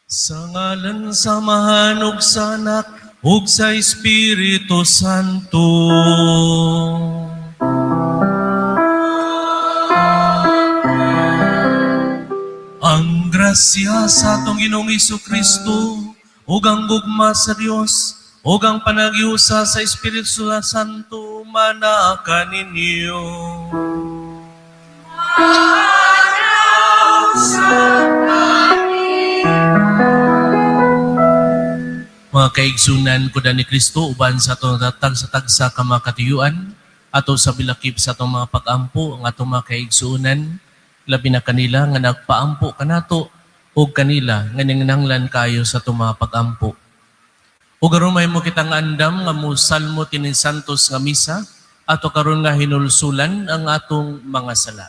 Sa ngalan sa Amahan ug sa Anak ug sa Espiritu Santo. Ang grasya sa atong Ginoong Jesucristo ug ang gugma sa Dios ug ang panagiusa sa Espiritu Santo manaka ninyo. Mga kaigsunan ko ni Kristo uban sa atong tatag sa tagsa ka mga katuyuan ato sa bilakip sa atong mga pag-ampo ang atong mga kaigsunan labi na kanila nga nagpaampo kanato ug kanila nga nanginahanglan kayo sa atong mga pag-ampo. Ug aron may mo kitang andam nga mosalmo tining santos nga misa ato karon nga hinulsulan ang atong mga sala.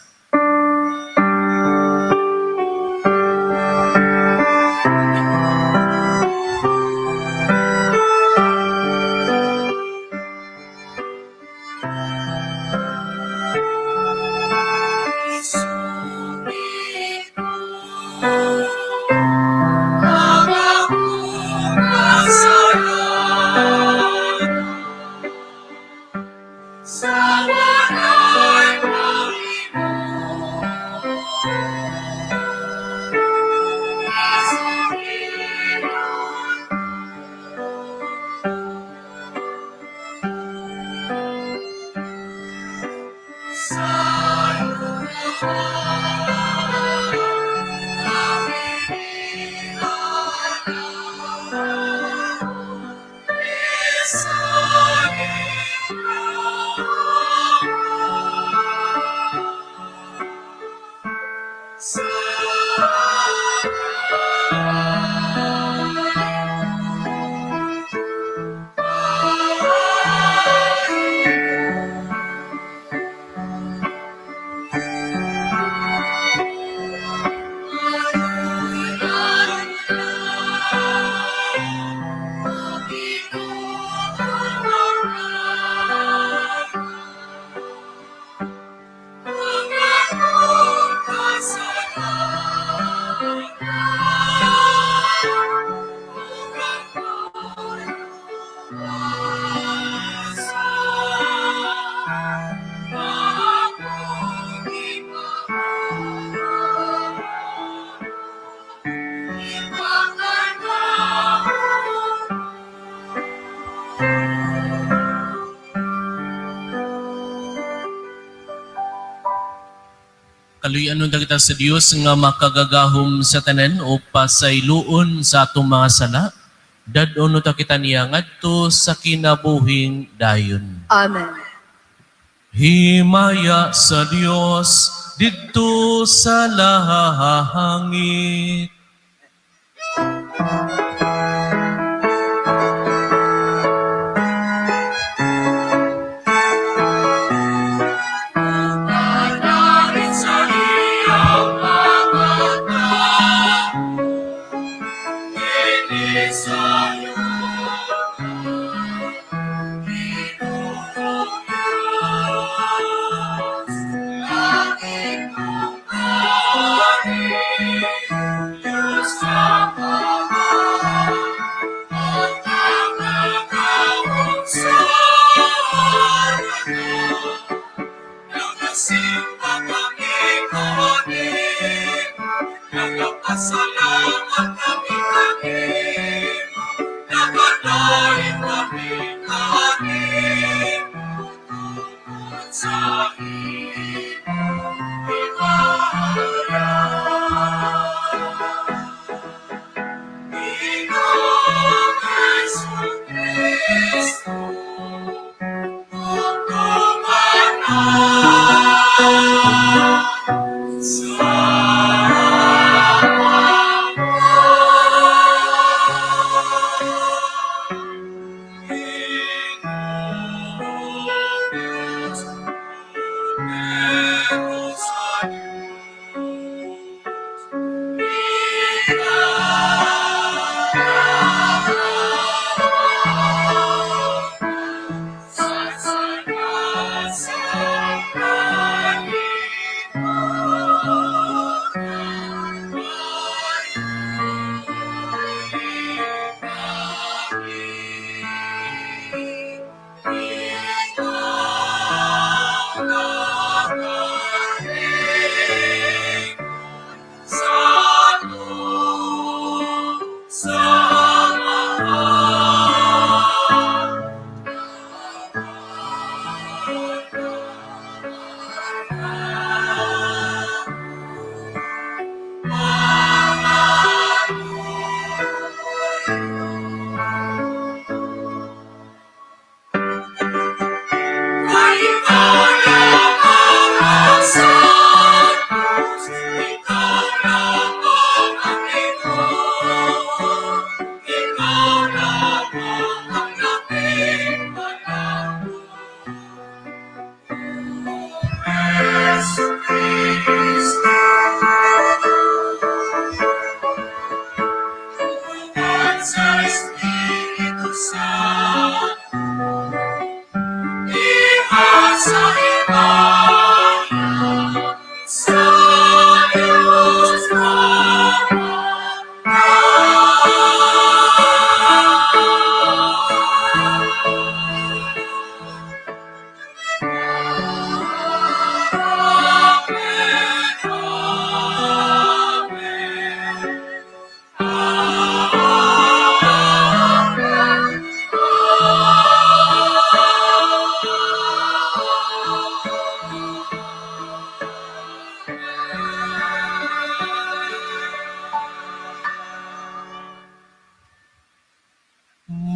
Kaluyan nun kita sa Dios nga makagagahom sa tanan o pasayloon sa atong mga sala. Dadon nun kita niya ngadto sa kinabuhing dayon. Amen. Himaya sa Dios didto sa lahangit.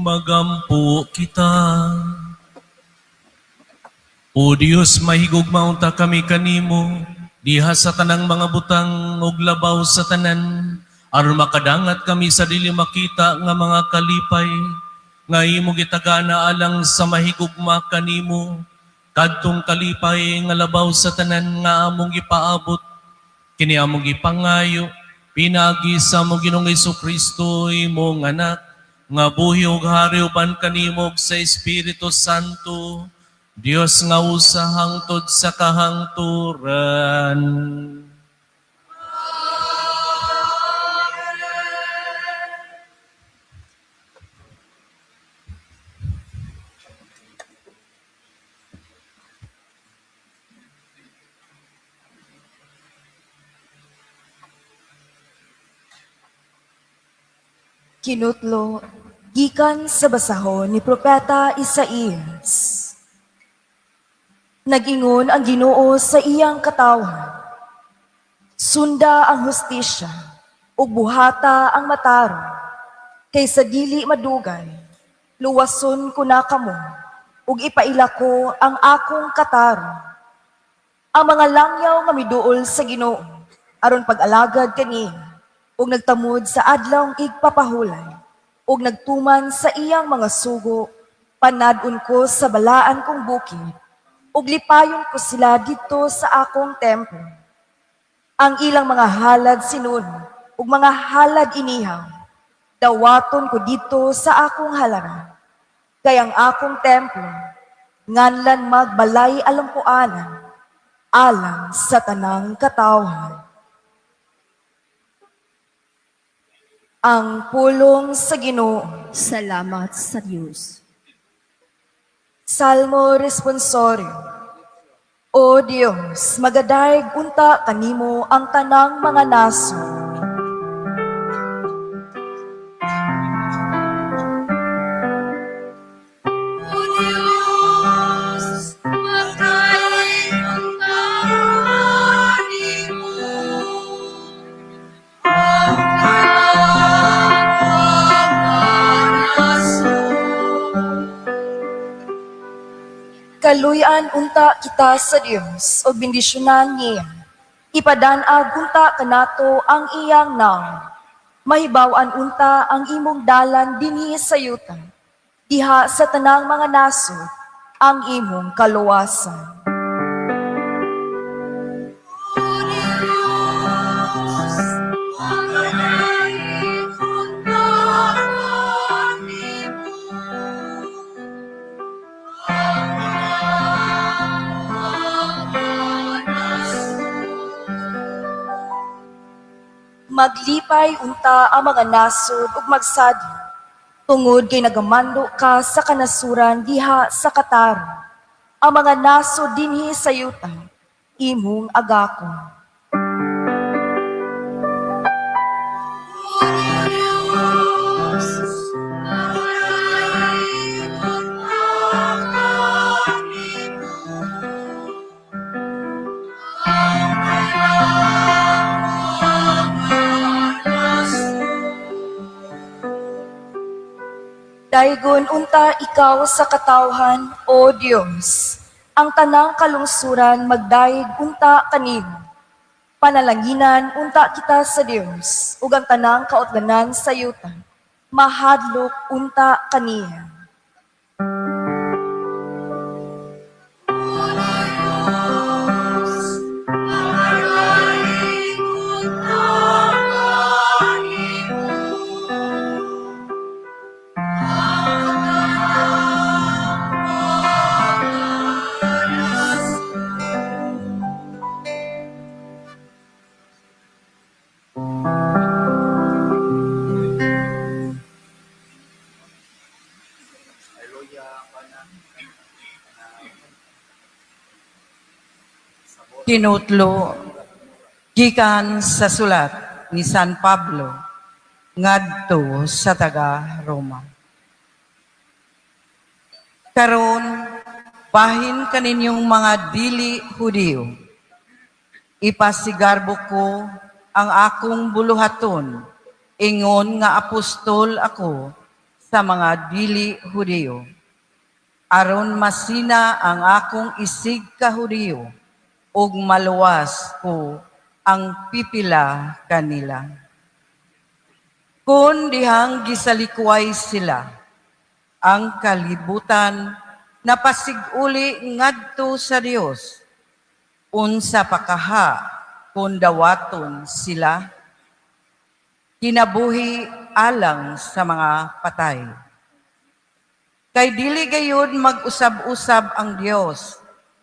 Magampo kita. O Dios, mahigugmaon ta kami kanimo, diha sa tanang mga butang ug labaw sa tanan, aron makadangat kami sa dili makita nga mga kalipay, nga imo gitagana alang sa mahigugma kanimo, kadtong kalipay nga labaw sa tanan nga among gipaabot, kini among gipangayo, pinagi sa among Ginoong Jesucristo imong anak, nga buhi ug hari uban kanimo sa Espiritu Santo, Dios nga usa hangtod sa kahangturan. Kinutlo, gikan sa basahon ni Propeta Isaías. Nag-ingon ang Ginoo sa iyang katawan. Sunda ang hustisya, ug buhata ang matarong, kaysa dili madugay, luwason ko na kamo, ug ipaila ko ang akong katarong. Ang mga langyaw nga miduol sa Ginoo, aron pag-alagad kani, ug nagtamod sa adlawng igpapahulay, ug nagtuman sa iyang mga sugo, panadun ko sa balaan kong bukid, ug lipayon ko sila dito sa akong templo. Ang ilang mga halad sinun, ug mga halad inihaw, dawaton ko dito sa akong halaran. Kay ang akong templo, nganlan magbalay alampuanan, alang sa tanang katawan. Ang pulong sa Ginoo. Salamat sa Diyos. Salmo Responsorium. O Dios, magadayeg unta kanimo ang tanang mga naso. O Diyos, magadayeg unta kanimo ang tanang mga naso. Kaluyan unta kita sa Dios o bendisyonan niya. Ipadanag unta kanato ang iyang naong. Mahibawan unta ang imong dalan dinhi sa yuta. Diha sa tanang mga naso ang imong kaluwasan. O Diyos, magadayeg unta kanimo ang Maglipay unta ang mga nasod ug magsadi, tungod kay nagamando ka sa kanasuran diha sa katarong. Ang mga nasod dinhi sa yuta, imong agakon. O Diyos, Daygon unta ikaw sa katawhan, O Dios. Ang tanang kalungsuran magdaig unta kanimo. Panalanginan unta kita sa Dios, ug ang tanang kautlanan sa yuta. Mahadlok unta kaniya. Kinutlo gikan sa sulat ni San Pablo ngadto sa taga Roma. Karon bahin kaninyong mga dili Hudiyo, ipasigarbo ko ang akong buluhaton, ingon nga apostol ako sa mga dili Hudiyo. Aron masina ang akong isig ka Hudiyo, ug maluwas ko ang pipila kanila. Kung dihang gisalikway sila, ang kalibutan napasiguli ngadto sa Dios, unsa pakaha kung dawaton sila, kinabuhi alang sa mga patay. Kay dili gayud mag-usab-usab ang Dios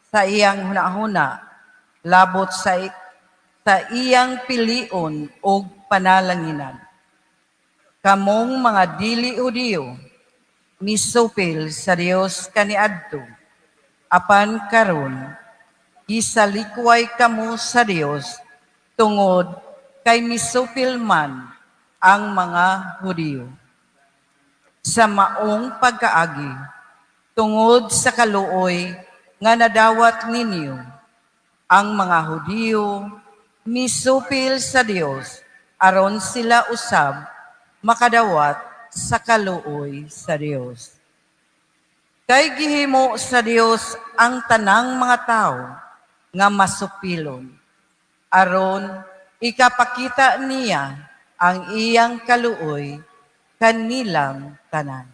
sa iyang hunahuna, labot sa iyang pilion o panalanginan. Kamong mga dili Hudiyo, misupil sa Dios kaniadto, apan karon gisalikway kamo sa Dios tungod kay misupil man ang mga Hudiyo. Sa maong pagkaagi, tungod sa kaluoy nga nadawat ninyo, ang mga Hudiyo misupil sa Dios aron sila usab makadawat sa kaluoy sa Dios. Kay gihimo sa Dios ang tanang mga tao nga masupilon, aron ikapakita niya ang iyang kaluoy kanilang tanan.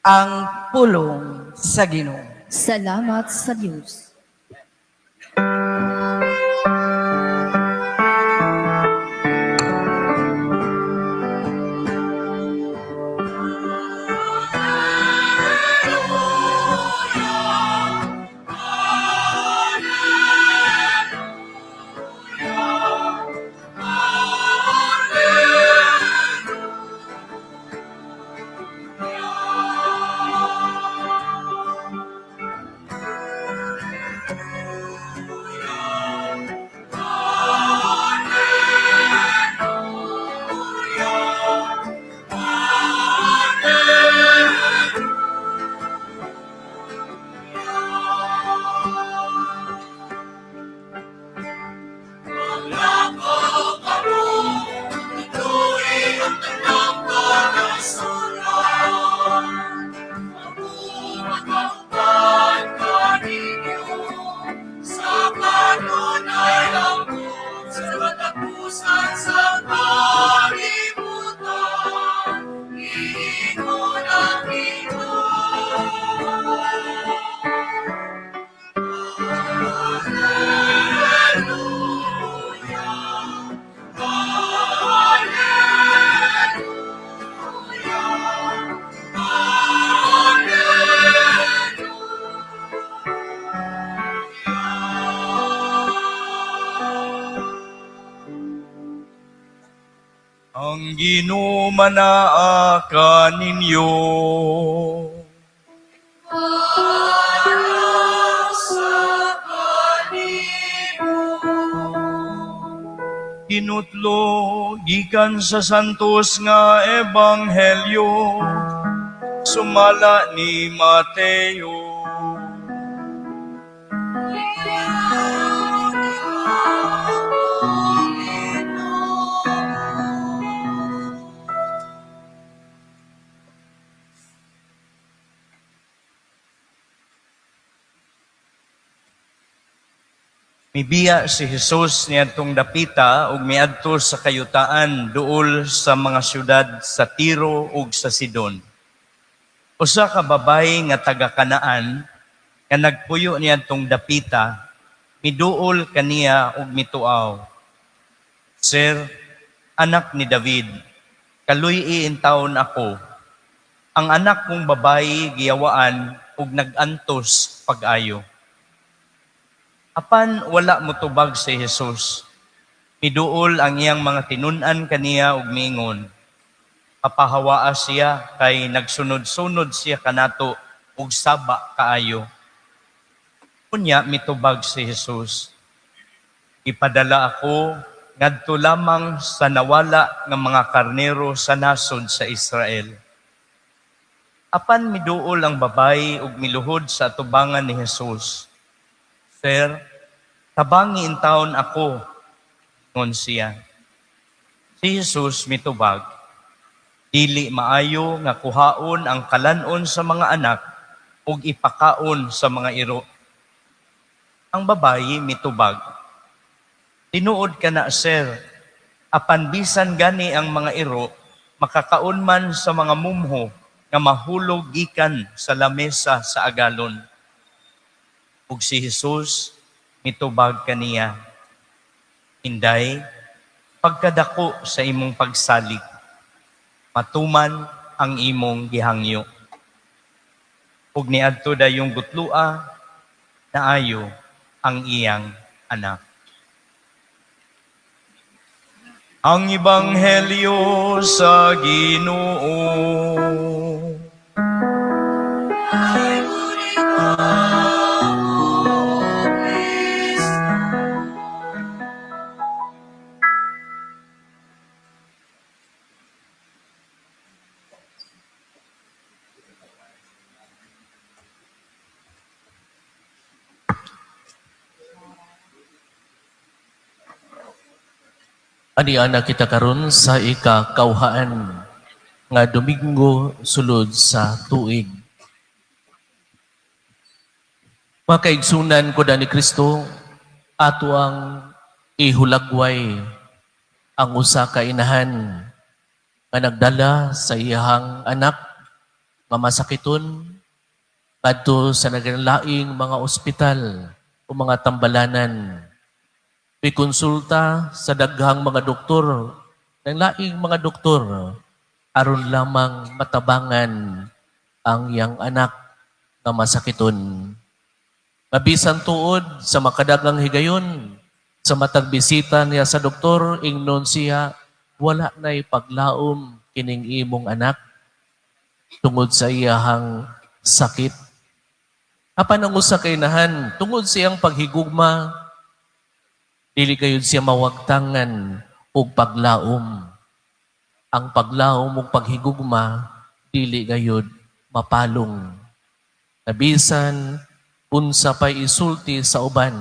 Ang pulong sa Ginoo. Salamat sa Diyos. Ang Ginoo manaa kaninyo. Kinutlo gikan sa santos nga ebanghelyo sumala ni Mateo. Mibiya si Jesus niadtong dapita ug miadto sa kayutaan duol sa mga syudad sa Tiro ug sa Sidon. Usa ka babayi nga taga Kanaan nga nagpuyo niadtong dapita, miduol kaniya ug mituaw. Sir, anak ni David, kaluy in taon ako. Ang anak kong babayi giyawaan ug nagantos pag-ayo. Apan wala motubag si Jesus. Miduol ang iyang mga tinun-an kaniya ug miingon. Kapahawaa siya kay nagsunod-sunod siya kanato ug saba kaayo. Unya mitubag si Jesus. Ipadala ako ngadto lamang sa nawala nga mga karnero sa nasod sa Israel. Apan miduol ang babayi ug miluhod sa atubangan ni Jesus. Sir, tabangi in taon ako, ngon siya. Si Jesus mitubag, dili maayo nga kuhaon ang kalanon sa mga anak ug ipakaon sa mga iro. Ang babayi mitubag, tinuod ka na, sir, apan bisan gani ang mga iro, makakaon man sa mga mumho nga mahulog gikan sa lamesa sa agalon. Ug si Jesus mitubag kaniya, Inday, pagkadako sa imong pagsalig, matuman ang imong gihangyo. Ug niadto dayong gutlua, naayo ang iyang anak. Ang Ebanghelyo sa Ginoo. Ay, puri ka, O Kristo. Aniana kita karon sa ikakauhaan nga Domingo sulod sa tuig. Mga kaigsunan ko ni Kristo, ato ang ihulagway ang usa ka inahan nga nagdala sa iyahang anak nga masakiton kadto sa naglaing mga ospital o mga tambalanan. May konsulta sa daghang mga doktor, ng laing mga doktor, aron lamang matabangan ang iyang anak na masakiton. Mabisan tuod sa makadagang higayon, sa matag bisita niya sa doktor, ingnon siya, wala na'y paglaom kining imong anak tungod sa iyahang sakit. Apan ang usa kay inahan, tungod siyang paghigugma, dili gayud siya mawagtangan og paglaom. Ang paglaom ug paghigugma dili gayud mapalong. Nabisan unsa pay isulti sa uban,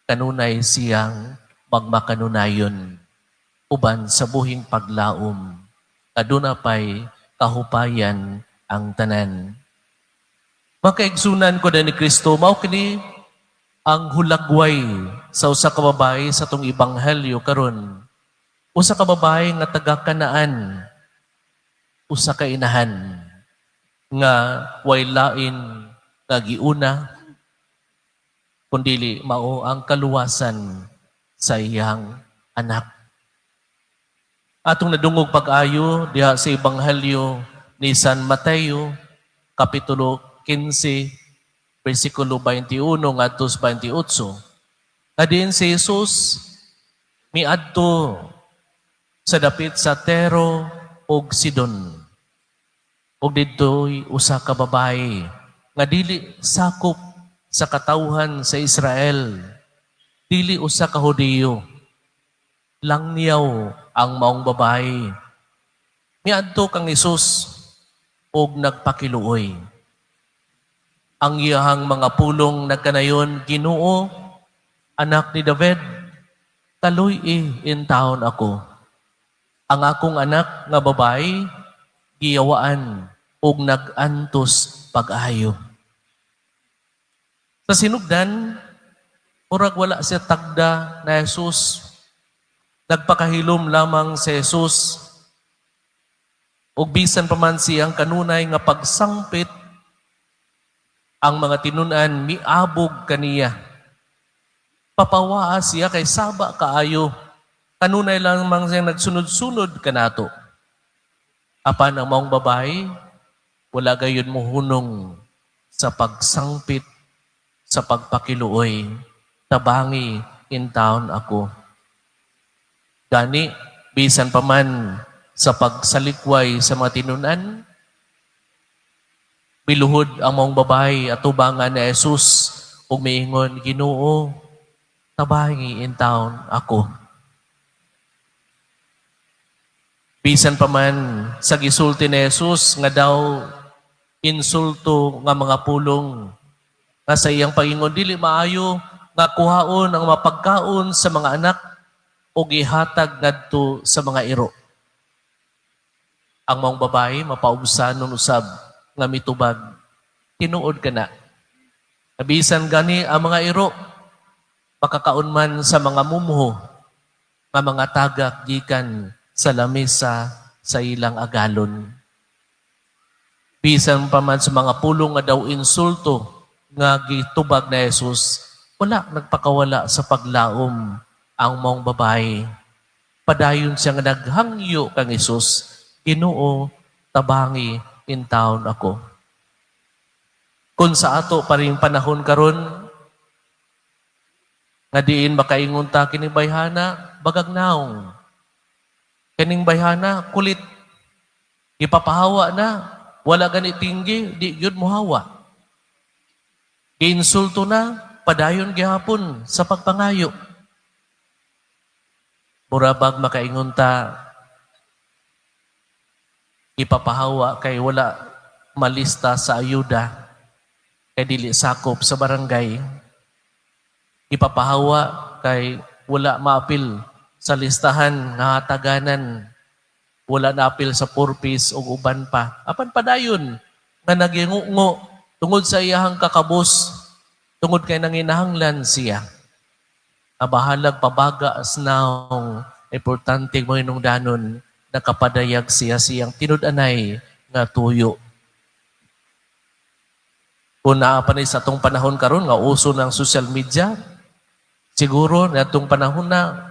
kanunay siyang magmakanunayon uban sa buhing paglaom. Aduna pay kahupayan ang tanan. Makaigsunan ko ni Kristo, mao kini ang hulagway sa usa ka babae sa tong ebanghelyo karon. Usa ka babae nga taga Kanaan, usa ka inahan nga way lain nga giuna kundili mao ang kaluwasan sa iyang anak. Atong nadungog pag-ayo diha sa ebanghelyo ni San Mateo kapitulo 15 versikulo 21 ngadto 28. Kadin si Jesus miadto sa dapit sa Tiro ug Sidon. Ug didtoy usa ka babae nga dili sakop sa katawhan sa Israel. Dili usa ka Hudiyo. Langyaw ang maong babae. Miadto kang Jesus ug nagpakiluoy. Ang iyahang mga pulong nagkanayon, Ginoo, anak ni David, kaluy in taon ako. Ang akong anak nga babae, giyawaan ug nagantos pag-ayo. Sa sinugdan, Murag wala siya tagda na Jesus. Nagpakahilom lamang si Jesus. Ug bisan pa man siyang kanunay nga pagsangpit, ang mga tinunan miabog kaniya. Papawaa siya kay saba kaayo. Kanunay lamang siyang nagsunod-sunod kanato. Apan ang maong babae, wala gayon mo hunong sa pagsangpit, sa pagpakiluoy. Tabangi in town ako. Gani, bisan pa man sa pagsalikway sa mga tinunan, biluhod ang maong babae at tubangan ni Jesus ug miingon, Ginoo, tabangi in town ako. Bisan pa man sa gisulti ni Jesus nga daw insulto nga mga pulong nga sa iyang pagingon dili maayo nga kuhaon ang mapagkaon sa mga anak o gihatag ngadto sa mga iro. Ang maong babae mapaubsanon usab nga mitubag, tinuod ka na. Nabisan gani ang mga iro, makakaon man sa mga mumuho, nga mga tagak gikan sa lamesa sa ilang agalon. Bisan pa man sa mga pulong nga daw insulto nga gitubag na Jesus, wala nagpakawala sa paglaom ang maong babae. Padayon siya nga naghangyo kang Jesus, Ginoo, tabangi in town ako. Kung sa ato pa rin panahon karon nga diin makaingon ta kining bayhana, bagagnaong. Kining bayhana, kulit. Ipapahawa na, wala gani tinggi, di yun muhawa. Giinsulto na, padayon gihapon sa pagpangayo. Murabag makaingon ta, ipapahawa kay wala malista sa ayuda, kay dili sakop sa barangay. Ipapahawa kay wala maapil sa listahan nga hataganan, wala naapil sa purpose o uban pa. Apan padayon nga nagingungo tungod sa iyahang kakabos, tungod kay nanginahanglan siya. Abahalag pabaga as naong importante mo hinungdanon, nakapadayag siya siyang tinud-anay nga tuyo. Kung naapanay sa atong panahon karon nga uso ng social media, siguro na atong panahon na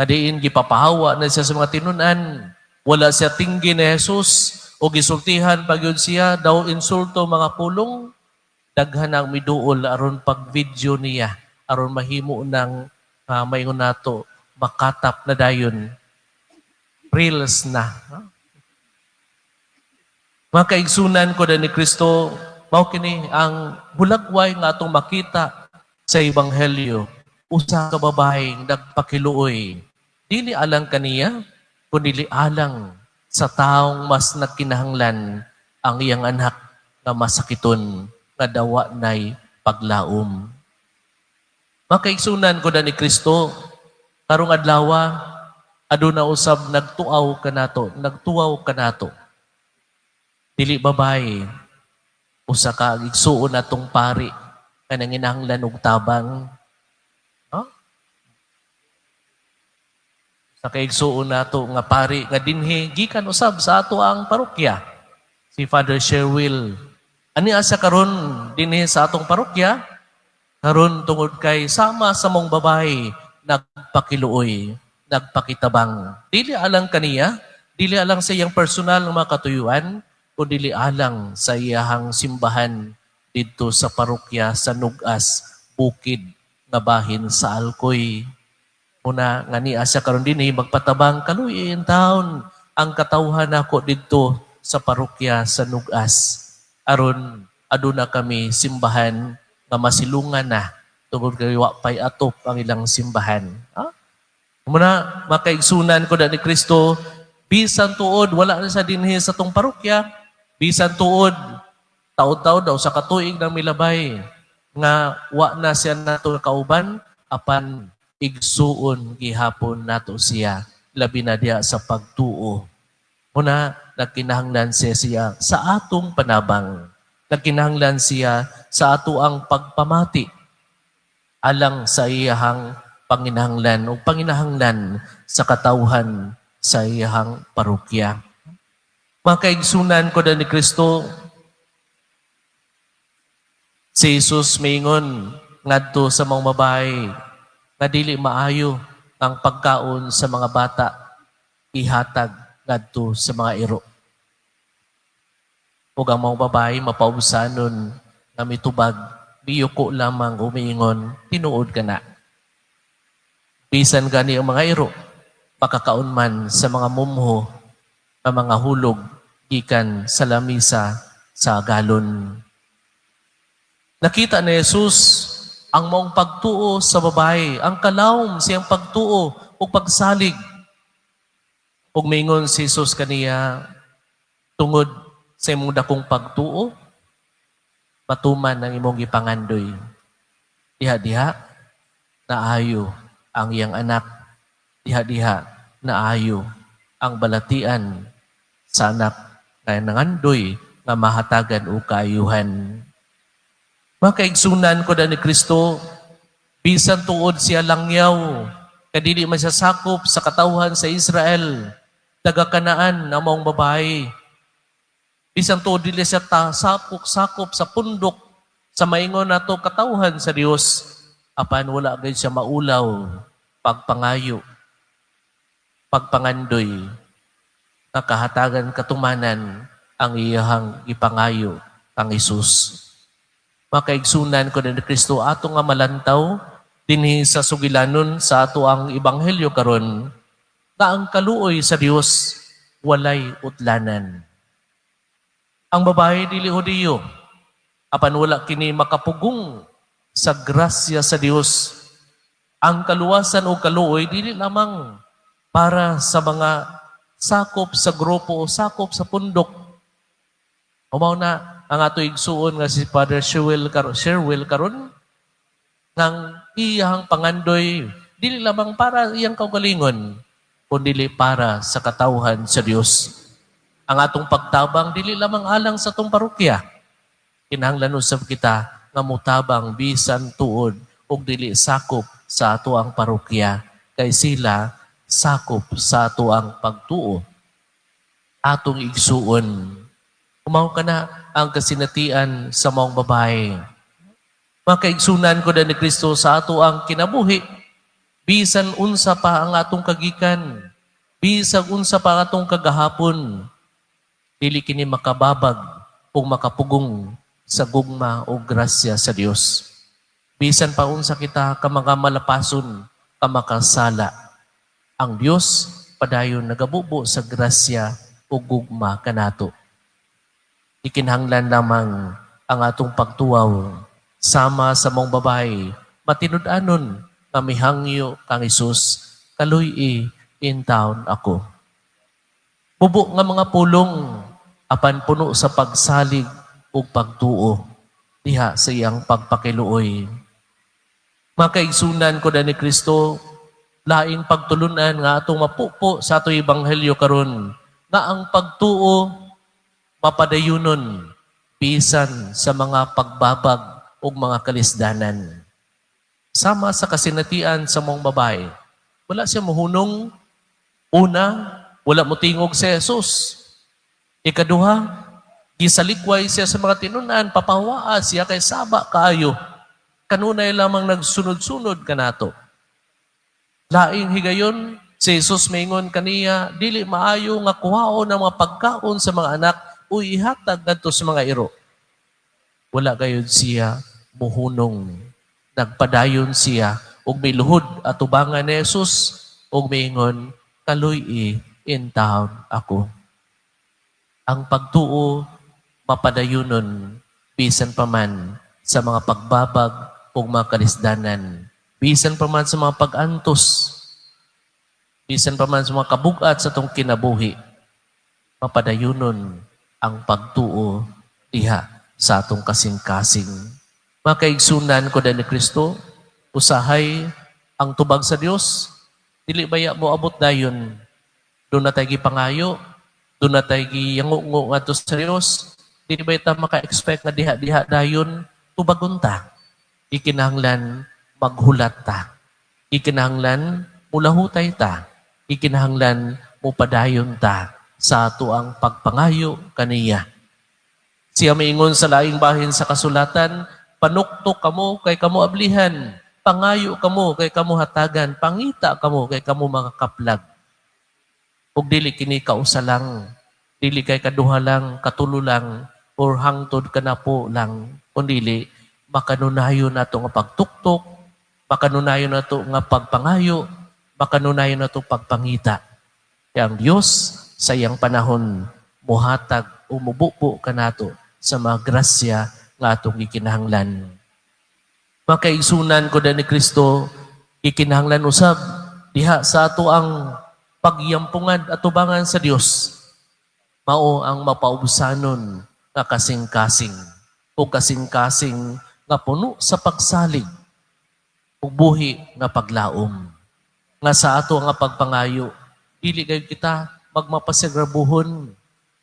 diin gipapahawa na siya sa mga tinunan, wala siya tinggi ni Jesus o gisultihan pag yun siya, daw insulto mga pulong, daghan ang miduol aron pag video niya, aron mahimo ng mayngon nato, makatap na dayon. Reels na. Mga kaigsunan ko ni Kristo, mao kini ang hulagway nga atong makita sa Ebanghelyo. Usa ka babaeng nagpakiluoy. Dili alang kaniya, kundi alang sa taong mas nagkinahanglan ang iyang anak nga masakiton nga dawa nay paglaom. Mga kaigsunan ko ni Kristo, karong adlaw aduna usab nagtuaw kanato. Dili babae, usa ka igsuon atong pari nga nanginahanglan og tabang. Sa kaigsuon nato nga pari nga dinhi gikan usab sa ato ang parokya, si Father Sherwill. Ani asa karon dinhi sa atong parokya, karon tungod kay sama sa mong babae nagpakiluoy, nagpakitabang. Dili alang kaniya, dili alang sa iyang personal nga mga katuyuan, o dili alang sa iyahang simbahan dito sa parokya sa Nugas, bukid nga bahin sa Alcoy. Una nga ni asya karon dinhi magpatabang kaluy in town ang katawhan nako didto sa parokya sa Nugas. Aron aduna kami simbahan nga masilungan na tungod kay wa pay atop ang ilang simbahan. Muna makaigsunan ko ni Kristo, bisan tuod wala na sa dinhi sa tong parokya, bisan tuod taud-taud daw sa katuig ng milabay nga wa na siya nato kauban, apan igsuon gihapon nato siya labi na diya sa pagtuo. Muna nagkinahanglan siya sa atong panabang. Nagkinahanglan siya sa ato ang pagpamati. alang sa iyahang panginahanglan o panginahanglan sa katawhan sa iyahang parokya. Mga kaigsunan ko na ni Kristo, si Jesus maingon ngadto sa mga babae nga dili maayo ang pagkaon sa mga bata ihatag ngadto sa mga iro. Ug ang mga babae mapausanon nga mitubag biyuko lamang umiingon tinuod ka na. Bisan gani ang mga iro makakaon man sa mga mumho ang mga hulog gikan sa lamisa sa galon. Nakita ni Jesus ang maong pagtuo sa babae, ang kalawom siyang pagtuo o pagsalig. Ug mingon si Jesus kaniya, tungod sa imong dakong pagtuo, matuman ang imong gipangandoy. Diha-diha, naayo ang iyang anak. Diha-diha, naayo ang balatian sa anak na nangandoy nga mahatagan o kaayuhan. Mga kaigsunan ko na ni Kristo, bisan tuod siya langyaw, kadili man siya sakop sa katawhan sa Israel, taga-Kanaan na mong babae. Bisan tuod dili siya sakop sa pundok, sa maingon nato katawhan sa Dios, apan wala gayud siya maulaw, pagpangayo, pagpangandoy, nakahatagan katumanan ang iyahang ipangayo ang Isus. Mga kaigsunan ko na ni Kristo, ato nga malantaw, dinhi sa sugilanon sa ato ang ebanghelyo karon, na ang kaluoy sa Dios walay utlanan. Ang babae dili Hudiyo, apan wala kini makapugong sa grasya sa Dios. Ang kaluwasan o kaluoy dili lamang para sa mga sakop sa grupo o sakop sa pundok. Umaw na ang ato igsuon nga si Father Sherwell karon ng iyang pangandoy dili lamang para iyang kaugalingon kundi para sa katawhan sa Dios. Ang atong pagtabang dili lamang alang sa atong parokya. Kinahanglan usab kita nga mutabang bisan tuod ug dili sakop sa ato ang parokya kay sila sakop sa ato ang pagtuo. Atong igsuon. Umaw ka na ang kasinatian sa mga babae. Mga kaigsunan ko na ni Kristo sa ato ang kinabuhi, bisan unsa pa ang atong kagikan, bisan unsa pa ang atong kagahapon, dili kini makababag o makapugong sa gugma o grasya sa Dios. Bisan pa unsa kita ka mga malapason, ka makasala, ang Dios padayon nagabubo sa grasya o gugma kanato. Ikinahanglan lamang ang atong pagtuwaw sama sa mong babae, matinud-anon nga mihangyo kang Isus, kaluy in town ako. Bubo nga mga pulong, apan puno sa pagsalig o pagtuo, diha sa iyang pagpakiluoy. Mga kaigsunan ko na ni Kristo, laing pagtulunan nga atong mapupo sa atong ebanghelyo karon, nga ang pagtuo mapadayunon bisan sa mga pagbabag o mga kalisdanan. Sama sa kasinatian sa mong babae, wala siya mahunong. Una, wala mo tingog si Jesus. Ikaduha, gisalikway siya sa mga tinunan, papawaa siya kay saba kaayo. Kanunay lamang nagsunod-sunod kanato. Laing higayon, si Jesus maingon kaniya, dili maayo nga kuhaon ang mga pagkaon sa mga anak o ihatag ngadto sa mga iro. Wala gayud siya muhunong. Nagpadayon siya ug miluhod at tubangan ni Jesus ug miingon, kaluy in town ako. Ang pagtuo mapadayunon bisan pa man sa mga pagbabag ug mga kalisdanan, bisan pa man sa mga pag-antos, bisan pa man sa mga kabugat sa tong kinabuhi, mapadayunon ang pagtuo diha sa atong kasing-kasing. Mga kaigsunan ko na ni Kristo, usahay ang tubag sa Dios, dili baya mo abot dayon. Doon na tayo gipangayo, doon na tayo giyango-ngo nga sa Dios, dili baya ta maka-expect nga diha-diha dayon, tubagon ta. Ikinahanglan maghulat ta. Ikinahanglan mulahutay ta. Ikinahanglan mupadayon ta sa ato ang pagpangayo kaniya. Siya maingon sa laing bahin sa kasulatan, panuktok kamo kay kamo ablihan, pangayo kamo kay kamo hatagan, pangita kamo kay kamo mga kaplag. Ug dili kini kausa lang, dili kay kaduha lang, katulo lang, or hangtod ka na po lang, kundili makanunayon nato nga pagtuktok, makanunayon nato nga pagpangayo, makanunayon nato pagpangita. Kaya ang Diyos sa iyang panahon muhatag o mubupo ka nato sa mga grasya nga atong ikinahanglan. Makaigsunan ko na ni Kristo, ikinahanglan usab diha sa ato ang pagyampungan at tubangan sa Dios. Mao ang mapaubusanon nga kasing-kasing o kasing-kasing nga puno sa pagsalig ug buhi nga paglaom. Nga sa ato nga pagpangayo, dili kayo kita magmapasigrabuhon.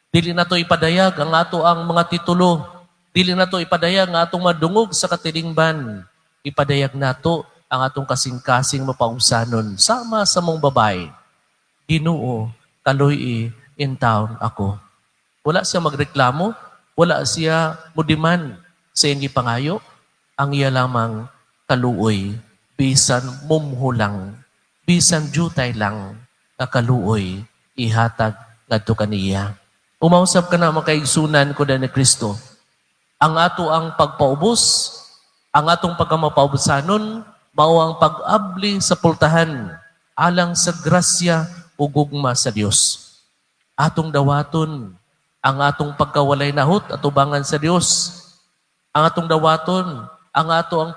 Dili nato ipadayag ang ato ang mga titulo. Dili nato ipadayag ang atong madungog sa katilingban. Ipadayag nato ang atong kasing-kasing mapausanon sama sa mong babae. Ginoo, kaloy in town ako. Wala siya magreklamo, wala siya mudiman sa iyang ipangayo. Ang iya lamang kaluoy, bisan mumhulang, bisan jutay lang, na kaluoy, ihatag ngadto kaniya. Umausap ka na makaigsunan ko na ni Kristo. Ang ato ang pagpaubos, ang atong pagkamapaubusanon, mao ang pag-abli sa pultahan, alang sa grasya o gugma sa Dios. Atong dawaton, ang atong pagkawalay nahot at ubangan sa Dios. Ang atong dawaton, ang ato ang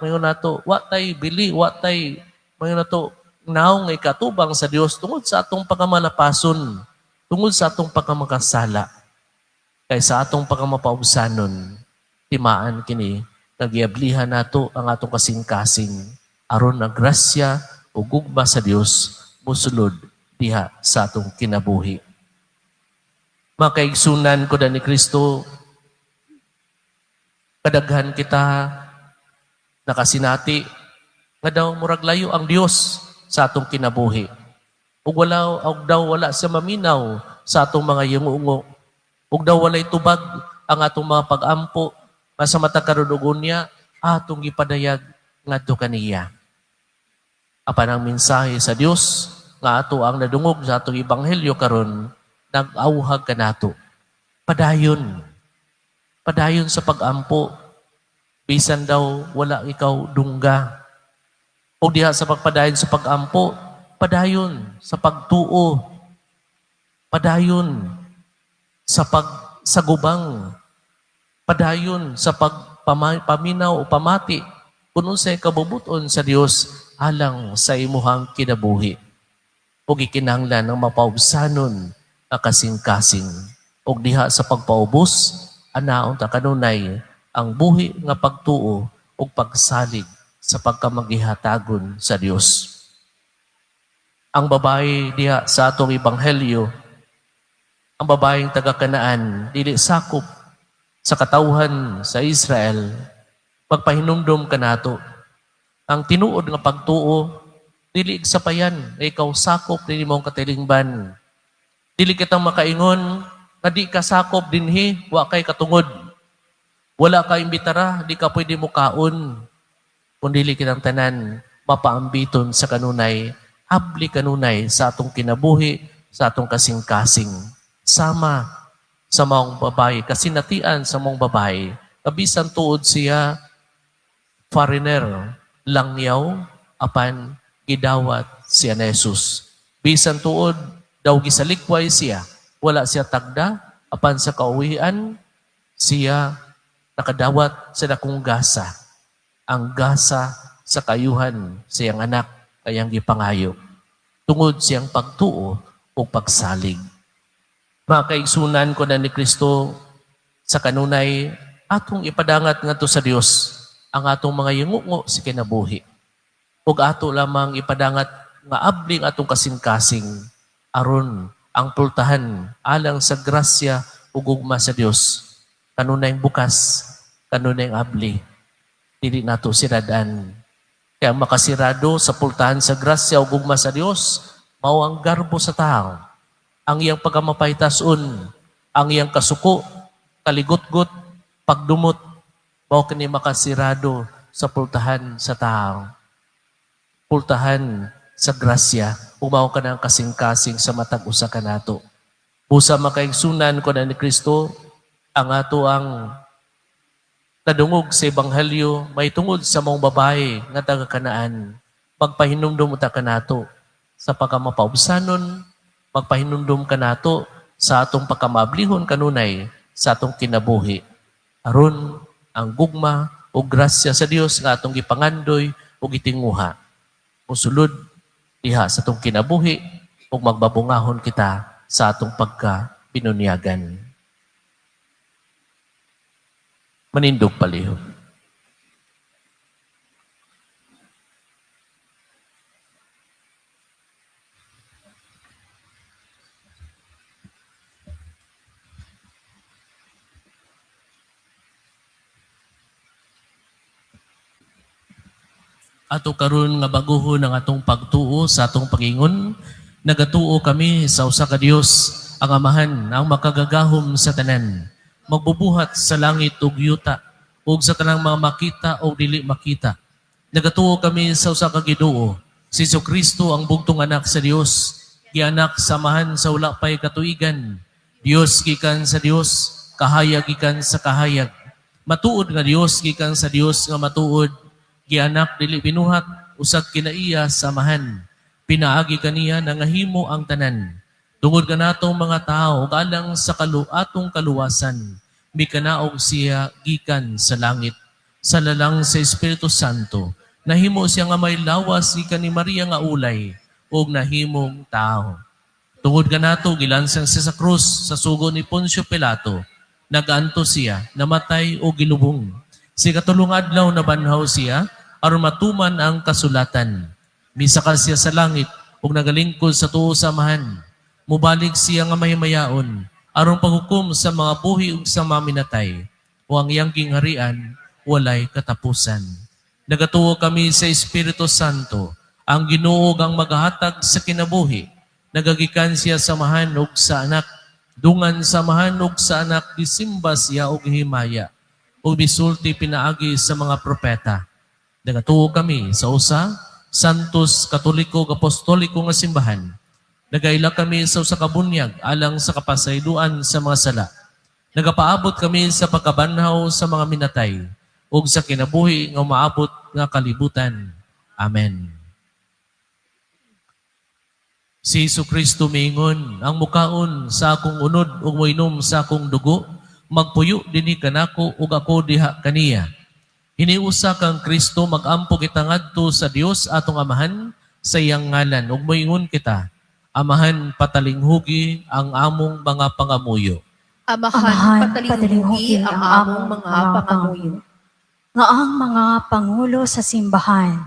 mayon nato, watay bili, watay, mayon nato, naong nga ikatubang sa Dios tungod sa atong pagkamalapason, tungod sa atong pagkamakasala. Kaya sa atong pagkamapausanon, timaan kini, nagiablihan nato ang atong kasing-kasing, aron na grasya o gugma sa Dios, musulod diha sa atong kinabuhi. Makaigsunan ko na ni Kristo, kadaghan kita nakasinati nga daw murag layo ang Dios sa atong kinabuhi. Ug wala siya maminaw sa atong mga yungungo. Ug daw walay tubag ang atong mga pag-ampo sa matag karudugon niya atong ipadayag ngadto kaniya. Apan ang mensahe sa Dios nga ato ang nadungog sa atong ebanghelyo karon, nag-auhag ka nato. Padayon. Padayon sa pag-ampo. Bisan daw wala ikaw dungga. O diha sa pagpadayon sa pag-ampo, padayon sa pagtuo. Padayon sa pagsagubang. Padayon sa pagpaminaw o pamati kuno sa kabubuton sa Dios alang sa imuhang kinabuhi. O gikinahanglan ng mapausanon na kasing-kasing. O diha sa pagpaubos, anaon ta kanunay ang buhi nga pagtuo o pagsalig sa pagkamagihatagon sa Dios. Ang babae diha sa atong ebanghelyo, ang babaeng taga-Kanaan, dili sakop sa katawhan sa Israel, magpahinumdum ka nato. Ang tinuod nga pagtuo, dili sapayan, na ikaw sakop din mong katilingban. Dili kitang makaingon, na di ka sakop dinhi, wa kay katungod. Wala ka imbitara, di ka pwede mo kaon. Kung dili kitang tanan, mapaambiton sa kanunay, habli kanunay sa atong kinabuhi, sa atong kasing-kasing. Sama sa mong babae, kasinatian sa mong babae, kabisan tuod siya, foreigner, langyaw, apan gidawat siya na Jesus. Bisan tuod, daw gisalikway siya, wala siya tagda, apan sa kauwian, siya nakadawat sa dakong gasa. Ang gasa sa kayuhan siyang anak, kayang gipangayo. Tungod siyang pagtuo o pagsalig. Makaigsunan ko na ni Kristo sa kanunay, atong ipadangat nga to sa Dios, ang atong mga yungungo si kinabuhi. Ug ato lamang ipadangat nga abling atong kasing-kasing, aron ang pultahan alang sa grasya ug gugma sa Dios. Kanunay bukas, kanunay abli, dili nato siradan, Kaya makasirado sa pultahan sa grasya o gugma sa Dios, mao ang garbo sa tao. Ang iyang pagkamapaytason, ang iyang kasuko, kaligutgot, pagdumot, mao kini makasirado sa pultahan sa tao. Pultahan sa grasya, umaw ka ng kasing-kasing sa matag usa ka nato. Busa makaigsunan ko na ni Kristo, ang ato ang nadungog sa Ebanghelyo, may tungod sa mong babae nga taga-Kanaan, magpahinumdum uta ka nato sa pagkamapaubsanon, magpahinumdum ka nato sa atong pagkamablihon kanunay sa atong kinabuhi. Aron ang gugma o grasya sa Dios nga atong gipangandoy o gitinguha. Musulod diha sa atong kinabuhi o magbabungahon kita sa atong pagka-binunyagan. Manindog palihog. Ato karon nga baguhon ang atong pagtuo sa atong pagingon, nagatuo kami sa usa ka Dios, ang Amahan, ang makagagahom sa tanan, magbubuhat sa langit ug yuta, ug sa tanang mga makita o dili makita. Nagatuo kami sa usa ka Ginoo, si Jesucristo ang bugtong anak sa Dios, gianak sa Amahan sa wala pay katuigan, Dios gikan sa Dios, kahayag gikan sa kahayag. Matuod nga Dios gikan sa Dios nga matuod, gianak dili binuhat, usag kinaiya sa Amahan. Pinaagi kaniya nangahimo ang tanan. Tungod ka natong mga tao, galang sa atong kaluwasan, mikanaog siya gikan sa langit. Sa lalang sa Espiritu Santo, nahimo siya nga may lawas gikan ni Maria nga ulay, og nahimong tao. Tungod ka nato, gilansang siya sa krus, sa sugo ni Poncio Pilato, naganto siya, namatay o gilubong. Si katulong adlaw na banhaw siya, aron matuman ang kasulatan. Misakal siya sa langit, ug nagalingkod sa tuo sa Amahan. Mubalik siya nga mahimayaon, aron paghukom sa mga buhi ug sa maminatay, o ang iyang gingharian, walay katapusan. Nagatuo kami sa Espiritu Santo, ang Ginoo ang maghahatag sa kinabuhi. Nagagikan siya sa Amahan ug sa Anak, dungan sa Amahan ug sa Anak, disimba siya ug himaya, ug bisulti pinaagi sa mga propeta. Nagatuo kami sa usa, Santos, Katoliko, Apostoliko nga simbahan. Nagaila kami sa usa ka bunyag alang sa kapasayloan sa mga sala. Nagapaabot kami sa pagkabanhaw sa mga minatay ug sa kinabuhi nga umaabot nga kalibutan. Amen. Si Jesucristo miingon, ang mukaon sa akong unod ug moinom sa akong dugo, magpuyo dinhi kanako ug ako diha kaniya. Hiniusa kang Kristo, mag-ampo kita ngadto sa Dios atong Amahan sa iyang ngalan ug moingon kita, Amahan, patalinghugi ang among mga pangamuyo. Amahan, patalinghugi ang among mga pangamuyo. Nga ang mga pangulo sa simbahan,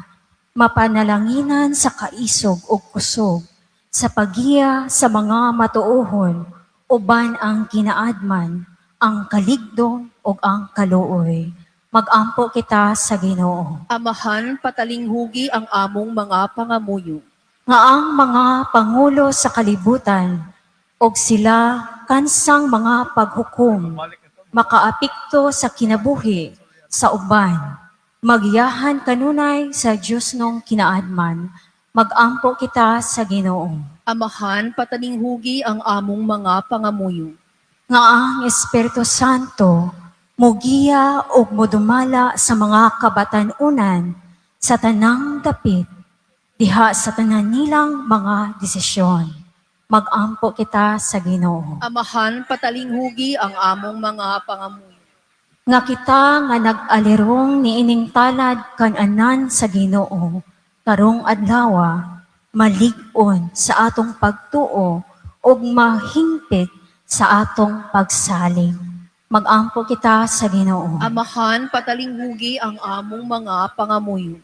mapanalanginan sa kaisog o kusog, sa pagiya sa mga matuohon, uban ang kinaadman, ang kaligdong o ang kaluoy. Mag-ampo kita sa Ginoo. Amahan, patalinghugi ang among mga pangamuyo. Nga ang mga pangulo sa kalibutan, og sila kansang mga paghukom, makaapikto sa kinabuhi, sa uban, magyahan kanunay sa Diyos nung kinaadman, mag-ampo kita sa Ginoo. Amahan, patalinghugi ang among mga pangamuyo. Nga ang Espiritu Santo, mugiya o mudumala sa mga kabatanunan sa tanang dapit, diha sa tanan nilang mga desisyon. Mag-ampo kita sa Ginoo. Amahan, patalinghugi ang among mga pangamuyo. Nga kita nga nag-alirong niining talad kananan sa Ginoo, karong adlawa, malig-on sa atong pagtuo ug mahingpit sa atong pagsaling. Mag-ampo kita sa Ginoo. Amahan, patalinghugi ang among mga pangamuyo.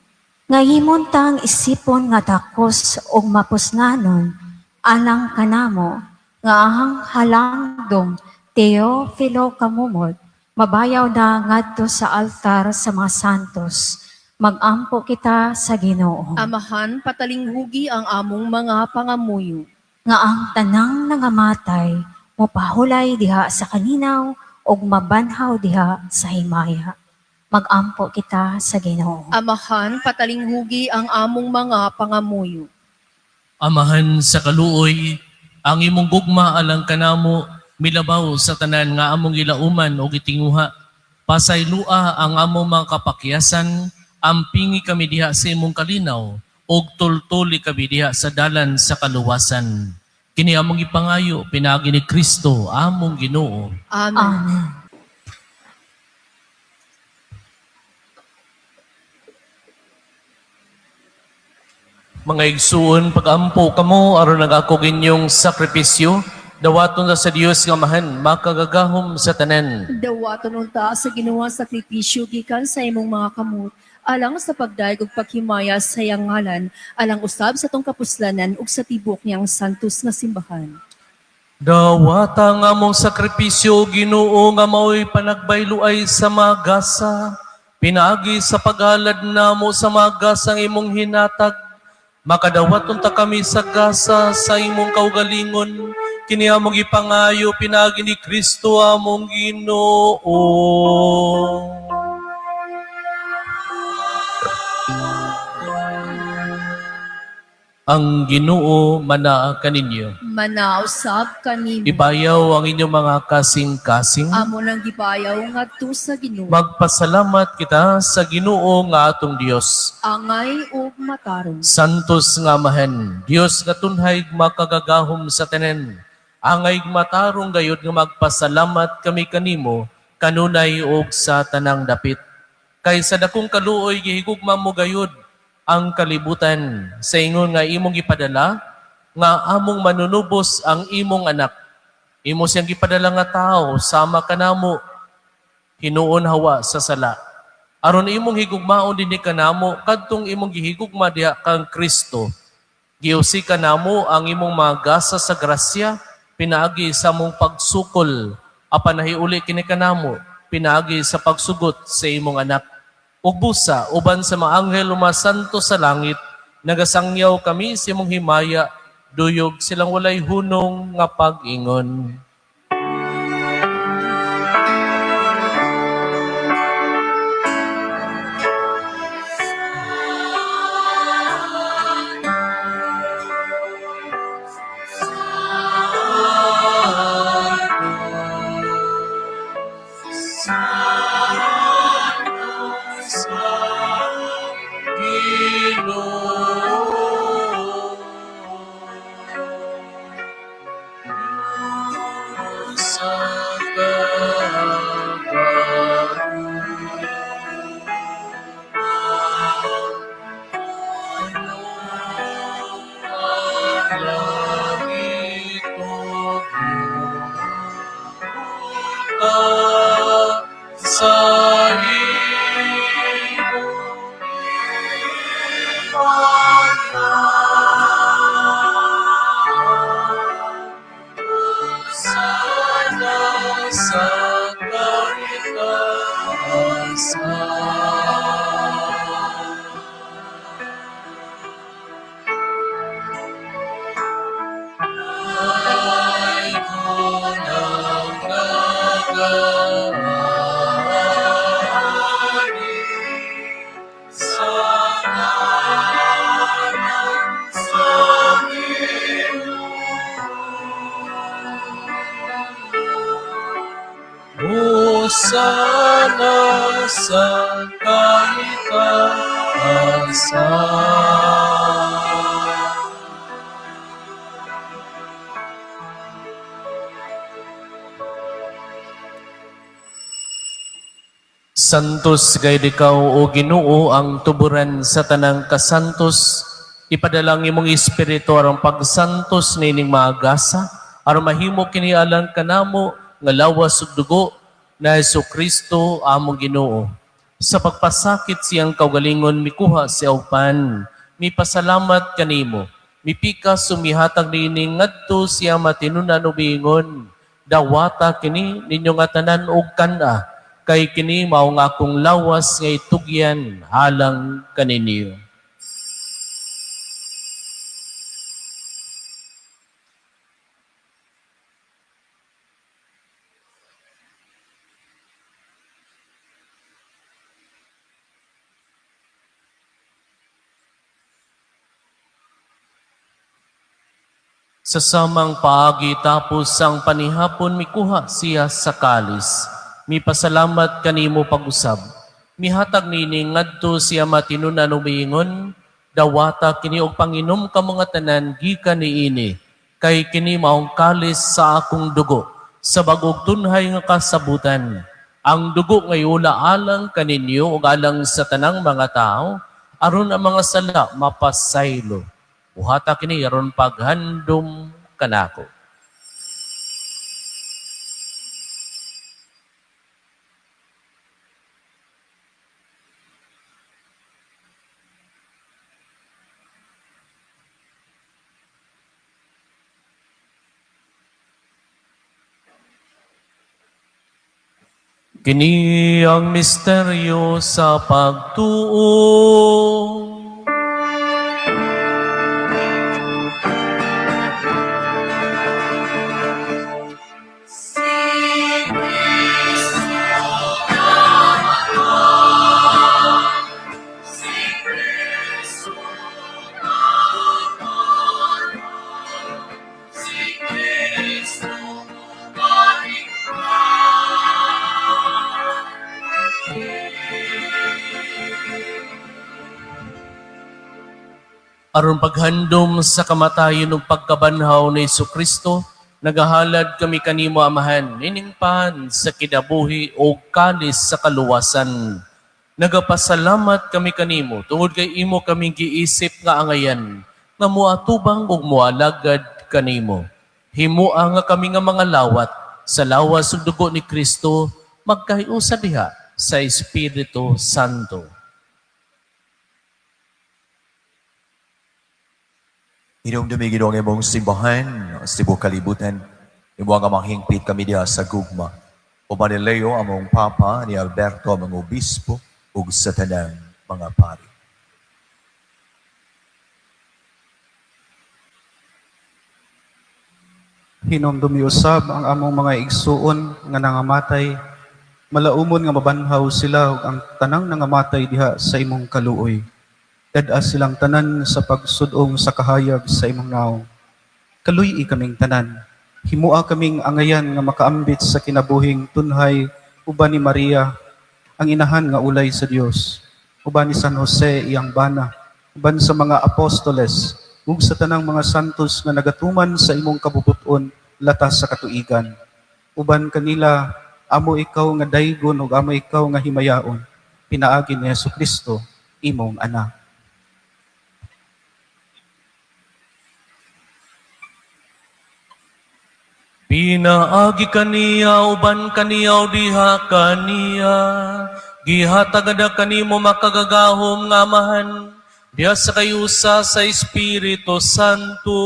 Nga himontang isipon nga takos ug mapusnanon, alang kanamo, nga ahang halangdong Teofilo kamumot, mabayaw na ngadto sa altar sa mga santos, Magampo kita sa Ginoo. Amahan, patalinghugi ang among mga pangamuyo. Nga ang tanang nangamatay, mopahulay diha sa kaninaw, ug mabanhaw diha sa himaya. Magampo kita sa Ginoo. Amahan, patalinghugi ang among mga pangamuyo. Amahan sa kaluoy, ang imong gugma alang kanamo, milabaw sa tanan nga among gilauman o gitinguha. Pasaylua ang among mga kapakyasan, ampingi kami diha sa imong kalinaw, ug tultuli kami diha sa dalan sa kaluwasan. Kini among ipangayo, pinagi ni Kristo, among Ginoo. Amen. Amen. Mga igsuon, pag-ampo kamo, aron nag-ako ginyong sakripisyo, dawaton na sa Dios nga mahan, makagagahom sa tanan. Dawaton unta sa ginawa sakripisyo gikan sa imong mga kamot, alang sa pagdaig ug paghimaya sa iyang ngalan, alang usab sa tong kapuslanan ug sa tibok niyang santos nga simbahan. Dawata nga mong sakripisyo, Ginoo nga mao'y panagbayloay sa magasa, pinaagi sa paghalad namo sa magasang imong hinatag, makadawat unta kami sa gasa sa imong kaugalingon, kini among ipangayo, pinagi ni Kristo among Ginoo. Ang Ginoo manaa kaninyo. Manausab kanimo. Ibayaw ang inyong mga kasing-kasing. Amo nang gibayaw ngadto sa Ginoo. Magpasalamat kita sa Ginoo nga atong Dios. Angay ug matarong. Santos nga mahan, Dios nga tunhay makagagahom sa tanan. Angay matarong gayud nga magpasalamat kami kanimo, kanunay ug sa tanang dapit. Kay sa dakong kaluoy gihigugma mo gayud ang kalibutan sa ingon nga imong gipadala, nga among manunubos ang imong anak. Imo siyang gipadala nga tao, sama kanamo, hinuon hawa sa sala. Aron imong higugmaon dinhi kanamo, kadtong imong gihigugma diha kang Kristo. Giusi kanamo ang imong mga gasa sa grasya, pinaagi sa mong pagsukol, apan nahiuli kini kanamo, pinaagi sa pagsugot sa imong anak. Ug busa, uban sa mga anghel umasanto sa langit, nagasangyaw kami sa imong himaya, duyog silang walay hunong nga pag-ingon. Sana sa kaitaasan. Santos gayud ikaw o Ginoo ang tuburan sa tanang kasantos, ipadalang imong espiritu aron pagsantos nining maagasa, aron mahimo kini alang kanamo nga lawas ug dugo na Jesucristo among Ginoo. Sa pagpasakit siyang kaugalingon mikuha siya upan, mipasalamat kanimo, mipika sumihatag nining ngadto siya matinunan ug ingon, dawata kini ninyo nga tanan og kana, kay kini mao nga akong lawas nga itugyan alang kaninyo. Sa samang paagi tapos ang panihapon mikuha siya sa kalis. Mipasalamat kanimo pag-usab. Mihatag nini ngadto siya matinunan umiingon, dawata kini og panginom ka mga tanan gikan niini. Kay kini maong kalis sa akong dugo, sa bagog tunhay nga kasabutan. Ang dugo ngay ula alang kaninyo ug alang sa tanang mga tao, aron ang mga sala mapasaylo. Buhata kini aron paghandom kanako. Kini ang misteryo sa pagtuo. Aron paghandom sa kamatayon ug pagkabanhaw ni Jesucristo, nagahalad kami kanimo amahan, niningpan sa kinabuhi o kalis sa kaluwasan. Nagapasalamat kami kanimo tungod kay imo kaming giisip nga angayan, nga moatubang ug moalagad kanimo. Himua nga kami nga mga lawat sa lawas ug dugo ni Kristo, magkahiusa diha sa Espiritu Santo. Hinumdumi ginong imong simbahan, sa tibuok kalibutan, imo nga manghingpit kami diha sa gugma. O Manileo among Papa ni Alberto among Obispo ug sa tanang mga pari. Hinumdumi usab ang among mga igsuon nga nangamatay, malaumon nga mabanhaw sila ug ang tanang nangamatay diha sa imong kaluoy. Dad-a silang tanan sa pagsudong sa kahayag sa imong naong. Kaluy kaming tanan. Himua kaming angayan nga makaambit sa kinabuhing tunhay uban ni Maria, ang inahan nga ulay sa Dios, uban ni San Jose iyang bana, uban sa mga apostoles, ug sa tanang mga santos nga nagatuman sa imong kabubuton latas sa katuigan. Uban kanila amo ikaw nga daygon ug amo ikaw nga himayaon. Pinaagi ni Jesucristo imong anak. Pinaagi kaniya, uban kaniyaw diha kaniya. Gihatagada kanimo makagagahom nga amahan. Diha sa kayusa sa Espiritu Santo.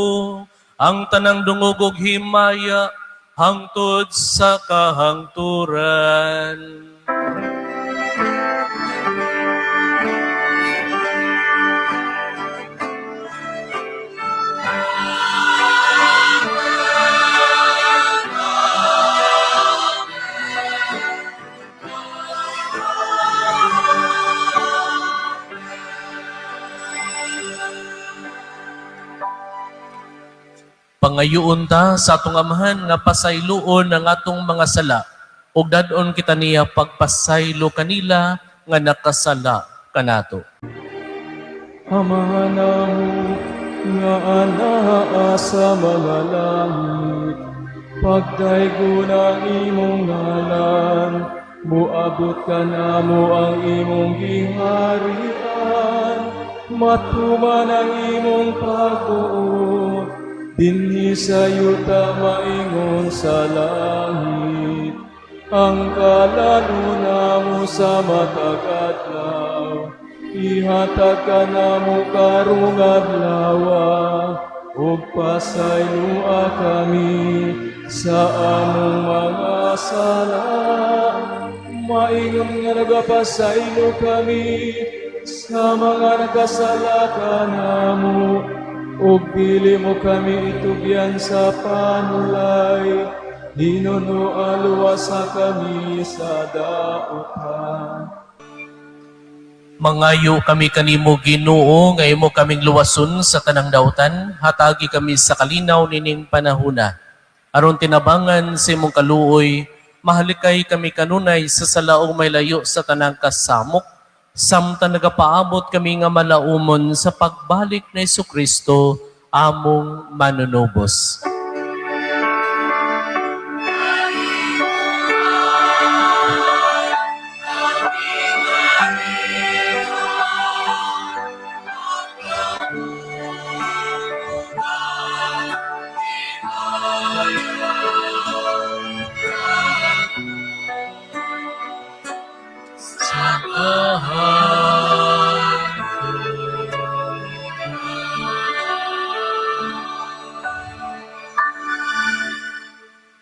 Ang tanang dungog ug himaya, hangtod sa kahangturan. Pangayoon ta sa atong amahan nga pasayloon ang atong mga sala ug dadon kita niya pagpasaylo kanila nga nakasala kanato. Amahan namo nga anaa sa mga langit, pagdaygo ng imong ngalan, muabot ka namo ang imong giharian, matuman ang imong pagbuot. Dinhi sa yuta maingon sa langit, ang kalaluna mo sa matag-adlaw, ihatag ka namo karong adlaw, ug pasaylua kami sa among mga sala, maingon nga nagapasaylo kami sa mga nagkasala kanamo, ug dili mo kami itugyan sa panulay, hinuno aluwasa kami sa daotan. Mangayo kami kanimo Ginoo, nga imo kaming luwason sa tanang dautan, hatagi kami sa kalinaw nining panahuna. Aron tinabangan sa imong kaluoy, mahalikay kami kanunay sa salaong may layo sa tanang kasamok, samtang nagapaabot kami nga malaumon sa pagbalik na Jesucristo, among manunubos.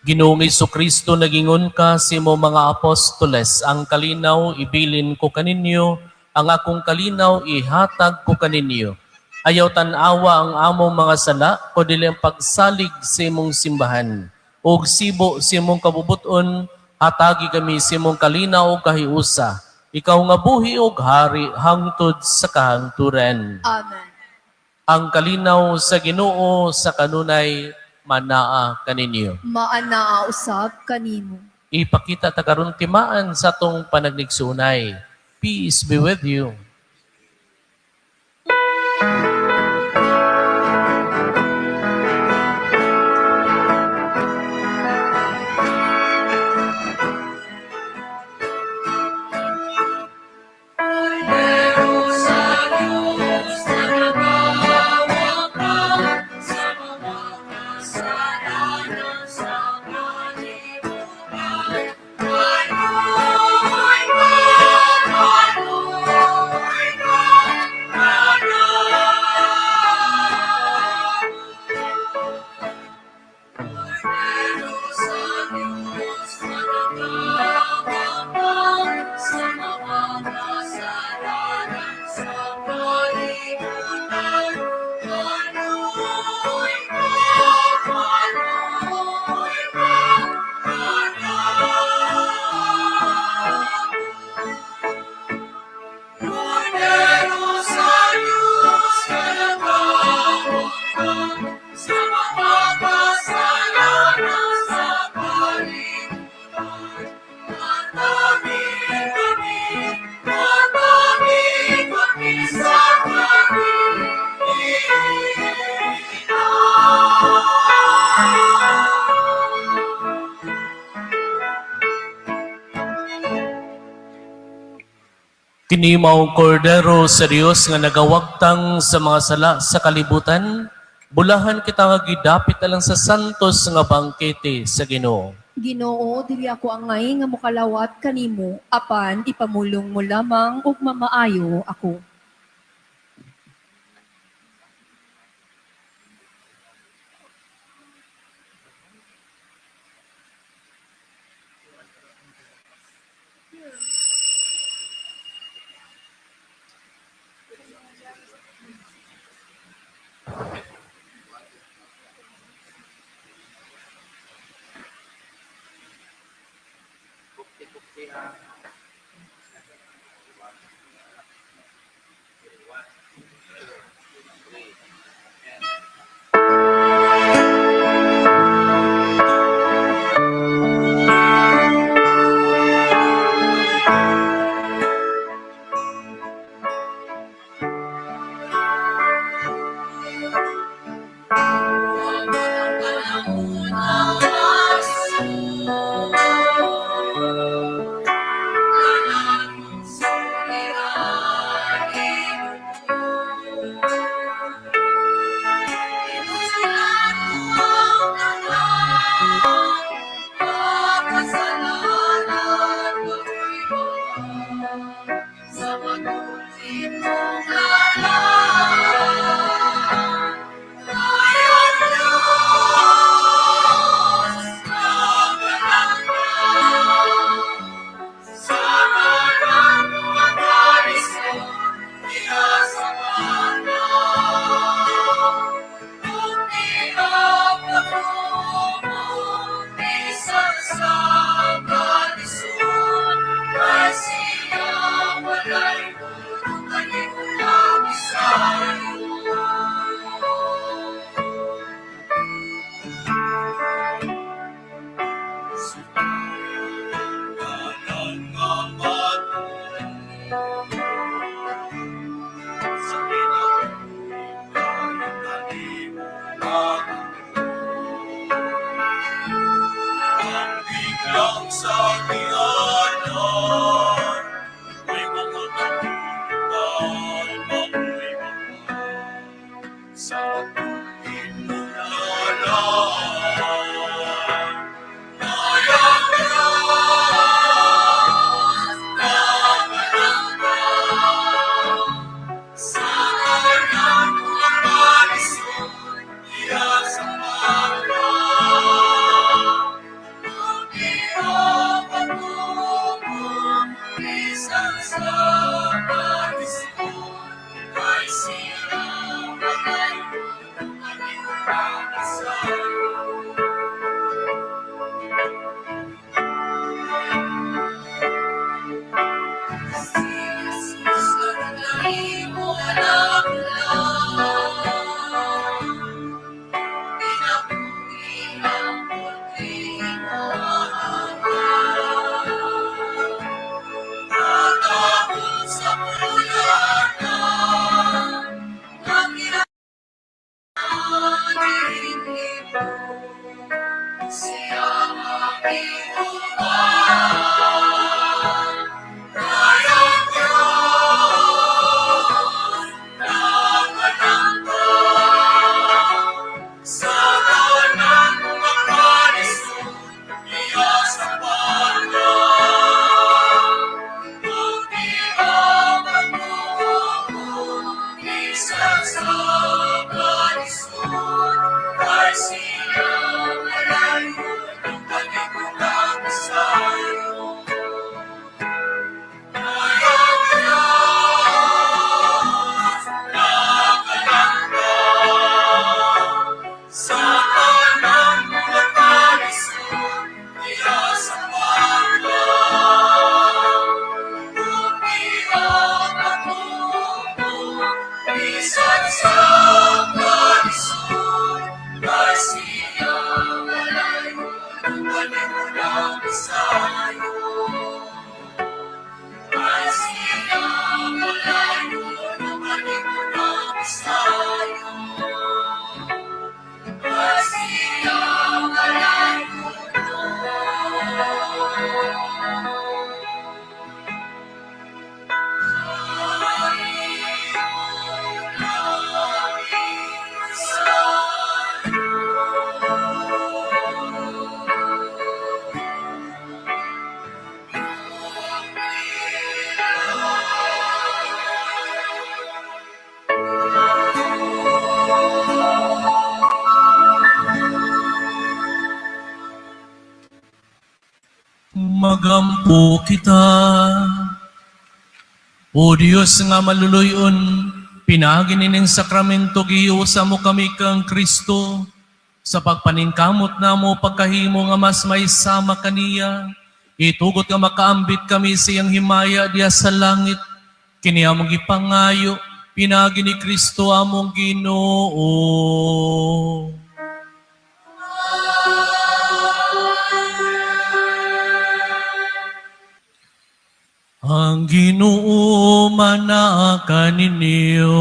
Ginoong Jesucristo, nagingon ka sa imo mga apostoles, ang kalinaw ibilin ko kaninyo, ang akong kalinaw ihatag ko kaninyo. Ayaw tanawa ang among mga sala, kundi ang pagsalig sa imong simbahan. Og sibo sa imong kabubuton, hatagi kami sa imong kalinaw o kahiusa. Ikaw nga buhi og hari hangtod sa kahangturan. Amen. Ang kalinaw sa Ginoo sa kanunay manaa kaninyo. Maanaa usab kanimo. Ipakita ta karon timaan sa tong panagligsunay. Peace be with you. Kini mao kordero sa Dios nga nagawagtang sa mga sala sa kalibutan, bulahan kita nga gidapit alang sa santos nga bangkete sa Ginoo. Ginoo, dili ako angay nga mokalawat kanimo, apan ipamulong mo lamang ug mamaayo ako. Magampo kita. O Diyos nga maluluyon, pinaginining sakramento giusa mo kami kang Kristo, sa pagpaningkamot na mo pagkahimo nga mas may sama kaniya, itugot nga makaambit kami siyang himaya diya sa langit, kini among ipangayo, pinagi ni Kristo among Ginoo. Ang Ginoo manaka ninyo.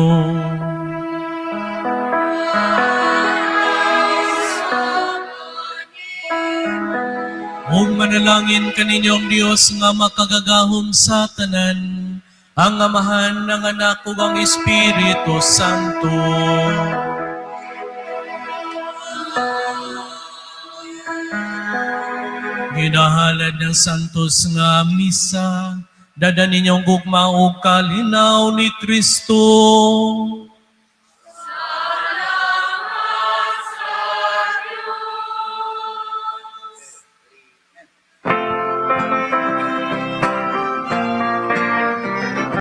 Ug manalangin kaninyong Dios nga makagagahom sa tanan, ang Amahan ng Anak ug ang Espiritu Santo. Ginahalad ng santos nga misa, dada ninyong gugma o kalinaw ni Kristo.